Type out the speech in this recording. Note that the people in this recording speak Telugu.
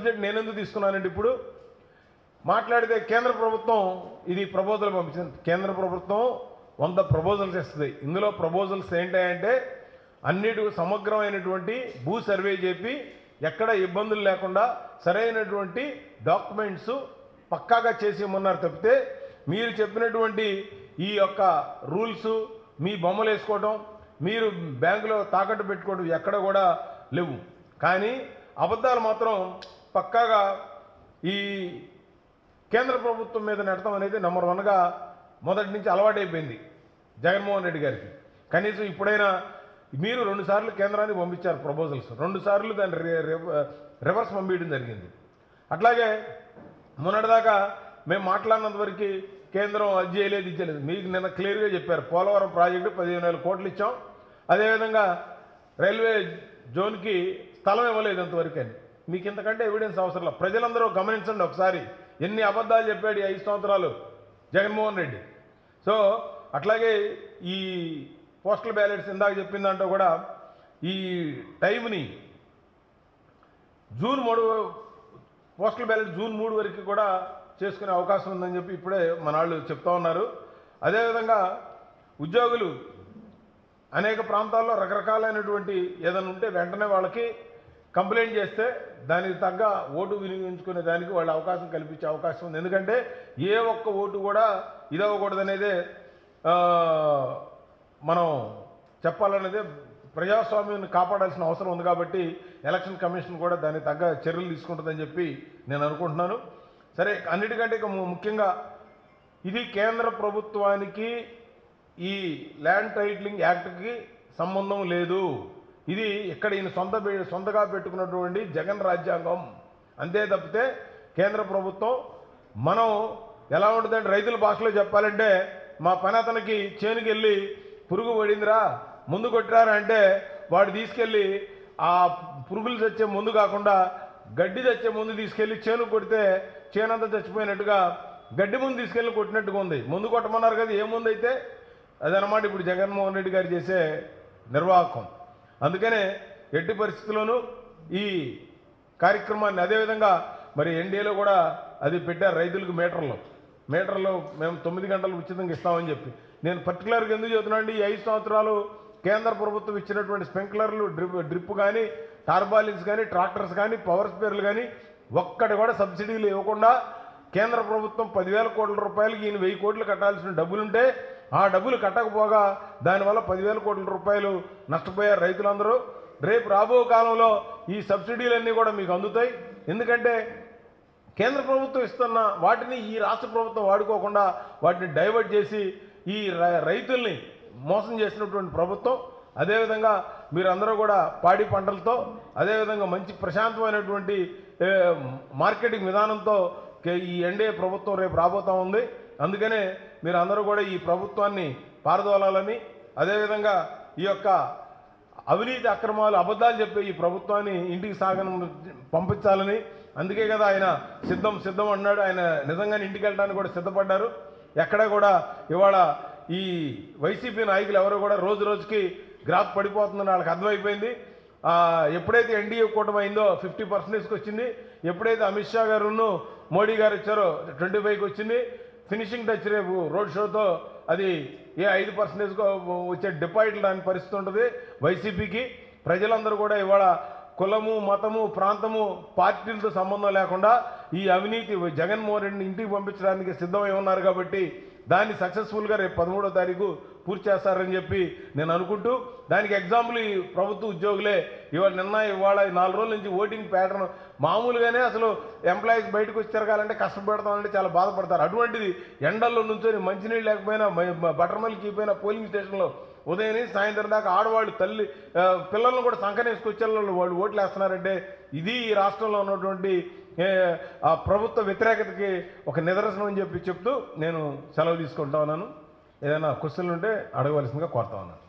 సబ్జెక్ట్ నేను ఎందుకు తీసుకున్నానంటే ఇప్పుడు మాట్లాడితే కేంద్ర ప్రభుత్వం ఇది ప్రపోజల్ పంపించింది. కేంద్ర ప్రభుత్వం 100 ప్రపోజల్స్ ఇస్తుంది. ఇందులో ప్రపోజల్స్ ఏంటంటే అన్నిటి సమగ్రమైనటువంటి భూ సర్వే చెప్పి ఎక్కడ ఇబ్బందులు లేకుండా సరైనటువంటి డాక్యుమెంట్స్ పక్కాగా చేసి ఇమ్మన్నారు తప్పితే మీరు చెప్పినటువంటి ఈ యొక్క రూల్స్ మీ బొమ్మలు వేసుకోవడం మీరు బ్యాంకులో తాకట్టు పెట్టుకోవడం ఎక్కడ కూడా లేవు. కానీ అబద్ధాలు మాత్రం పక్కాగా ఈ కేంద్ర ప్రభుత్వం మీద నెడతాం అనేది నెంబర్ 1గా మొదటి నుంచి అలవాటైపోయింది జగన్మోహన్ రెడ్డి గారికి. కనీసం ఇప్పుడైనా మీరు 2 సార్లు కేంద్రానికి పంపించారు ప్రపోజల్స్, 2 సార్లు దాన్ని రివర్స్ పంపించడం జరిగింది. అట్లాగే మొన్నటిదాకా మేము మాట్లాడినంత వరకు కేంద్రం అది చేయలేదు ఇది చేయలేదు. మీకు నిన్న క్లియర్గా చెప్పారు పోలవరం ప్రాజెక్టు 15,000 కోట్లు ఇచ్చాం, అదేవిధంగా రైల్వే జోన్కి స్థలం ఇవ్వలేదు అంతవరకు అని. మీకు ఇంతకంటే ఎవిడెన్స్ అవసరం లేదు. ప్రజలందరూ గమనించండి ఒకసారి ఎన్ని అబద్ధాలు చెప్పాడు ఈ 5 సంవత్సరాలు జగన్మోహన్ రెడ్డి. సో అట్లాగే ఈ పోస్టల్ బ్యాలెట్స్ ఇందాక చెప్పిన దాంట్లో కూడా ఈ టైంని జూన్ 3 పోస్టల్ బ్యాలెట్ జూన్ 3 వరకు కూడా చేసుకునే అవకాశం ఉందని చెప్పి ఇప్పుడే మన వాళ్ళు చెప్తా ఉన్నారు. అదేవిధంగా ఉద్యోగులు అనేక ప్రాంతాల్లో రకరకాలైనటువంటి ఏదైనా ఉంటే వెంటనే వాళ్ళకి కంప్లైంట్ చేస్తే దానికి తగ్గ ఓటు వినియోగించుకునే దానికి వాళ్ళు అవకాశం కల్పించే అవకాశం ఉంది. ఎందుకంటే ఏ ఒక్క ఓటు కూడా ఇదవ్వకూడదనేదే మనం చెప్పాలనేదే ప్రజాస్వామ్యాన్ని కాపాడాల్సిన అవసరం ఉంది. కాబట్టి ఎలక్షన్ కమిషన్ కూడా దానికి తగ్గ చర్యలు తీసుకుంటుందని చెప్పి నేను అనుకుంటున్నాను. సరే, అన్నిటికంటే ముఖ్యంగా ఇది కేంద్ర ప్రభుత్వానికి ఈ ల్యాండ్ టైటిలింగ్ యాక్ట్కి సంబంధం లేదు. ఇది ఇక్కడ ఈయన సొంతగా పెట్టుకున్నటువంటి జగన్ రాజ్యాంగం అంతే తప్పితే కేంద్ర ప్రభుత్వం మనం ఎలా ఉంటుందంటే రైతుల భాషలో చెప్పాలంటే మా పని అతనికి చేనుకి వెళ్ళి పురుగు పడిందిరా ముందు కొట్టిరారా అంటే వాడు తీసుకెళ్ళి ఆ పురుగులు తెచ్చే ముందు కాకుండా గడ్డి తెచ్చే ముందు తీసుకెళ్ళి చేను కొడితే చేనంతా చచ్చిపోయినట్టుగా గడ్డి ముందు తీసుకెళ్ళి కొట్టినట్టుగా ఉంది. ముందు కొట్టమన్నారు కదా, ఏ ముందు అయితే అదనమాట ఇప్పుడు జగన్మోహన్ రెడ్డి గారు చేసే నిర్వాహకం. అందుకనే ఎట్టి పరిస్థితుల్లోనూ ఈ కార్యక్రమాన్ని అదేవిధంగా మరి ఎన్డీఏలో కూడా అది పెట్టారు రైతులకు మీటర్లో మేము 9 గంటలు ఉచితంగా ఇస్తామని చెప్పి. నేను పర్టికులర్గా ఎందుకు చెబుతున్నాను, ఈ 5 సంవత్సరాలు కేంద్ర ప్రభుత్వం ఇచ్చినటువంటి స్ప్రింక్లర్లు డ్రిప్ కానీ టార్బాలిన్స్ కానీ ట్రాక్టర్స్ కానీ పవర్ స్పేర్లు కానీ ఒక్కటి కూడా సబ్సిడీలు ఇవ్వకుండా కేంద్ర ప్రభుత్వం 10,000 కోట్ల రూపాయలకి ఈయన 1000 కోట్లు కట్టాల్సిన డబ్బులుంటే ఆ డబ్బులు కట్టకపోగా దానివల్ల 10,000 కోట్ల రూపాయలు నష్టపోయారు రైతులందరూ. రేపు రాబో కాలంలో ఈ సబ్సిడీలన్నీ కూడా మీకు అందుతాయి. ఎందుకంటే కేంద్ర ప్రభుత్వం ఇస్తున్న వాటిని ఈ రాష్ట్ర ప్రభుత్వం వాడుకోకుండా వాటిని డైవర్ట్ చేసి ఈ రైతుల్ని మోసం చేసినటువంటి ప్రభుత్వం. అదేవిధంగా మీరందరూ కూడా పాడి పంటలతో అదేవిధంగా మంచి ప్రశాంతమైనటువంటి మార్కెటింగ్ విధానంతో ఈ ఎన్డీఏ ప్రభుత్వం రేపు రాబోతూ ఉంది. అందుకనే మీరు అందరూ కూడా ఈ ప్రభుత్వాన్ని పారదోలాలని అదేవిధంగా ఈ యొక్క అవినీతి అక్రమాలు అబద్ధాలు చెప్పే ఈ ప్రభుత్వాన్ని ఇంటికి పంపించాలని అందుకే కదా ఆయన సిద్ధం అన్నాడు. ఆయన నిజంగానే ఇంటికి వెళ్ళడానికి కూడా సిద్ధపడ్డారు. ఎక్కడ కూడా ఇవాళ ఈ వైసీపీ నాయకులు ఎవరు కూడా రోజు రోజుకి గ్రాఫ్ పడిపోతుందని వాళ్ళకి అర్థమైపోయింది. ఎప్పుడైతే ఎన్డీఏ కూటమి అయిందో 50%కి వచ్చింది, ఎప్పుడైతే అమిత్ షా గారును మోడీ గారు ఇచ్చారో 25కి వచ్చింది. ఫినిషింగ్ టచ్ రేపు రోడ్ షోతో అది ఏ 5%కు వచ్చే డిపాజిట్లు దాని పరిస్థితి ఉంటుంది వైసీపీకి. ప్రజలందరూ కూడా ఇవాళ కులము మతము ప్రాంతము పార్టీలతో సంబంధం లేకుండా ఈ అవినీతి జగన్మోహన్ రెడ్డిని ఇంటికి పంపించడానికి సిద్ధమై ఉన్నారు. కాబట్టి దాన్ని సక్సెస్ఫుల్గా రేపు 13వ తారీఖు పూర్తి చేస్తారని చెప్పి నేను అనుకుంటూ దానికి ఎగ్జాంపుల్ ఈ ప్రభుత్వ ఉద్యోగులే. ఇవాళ 4 రోజుల నుంచి ఓటింగ్ ప్యాటర్న్ మామూలుగానే అసలు ఎంప్లాయీస్ బయటకు వచ్చి తిరగాలంటే కష్టపడతామంటే చాలా బాధపడతారు. అటువంటిది ఎండల్లో నుంచొని మంచినీళ్ళు లేకపోయినా బటర్ మిల్క్ ఇపోయినా పోలింగ్ స్టేషన్లో ఉదయం నుంచి సాయంత్రం దాకా ఆడవాళ్ళు పిల్లలను కూడా సంకనేసుకొచ్చే వాళ్ళు ఓట్లు వేస్తున్నారంటే ఇది ఈ రాష్ట్రంలో ఉన్నటువంటి ప్రభుత్వ వ్యతిరేకతకి ఒక నిదర్శనం అని చెప్తూ నేను సెలవు తీసుకుంటా ఉన్నాను. ఏదైనా క్వశ్చన్లు ఉంటే అడగవలసిందిగా కోరుతా ఉన్నాను.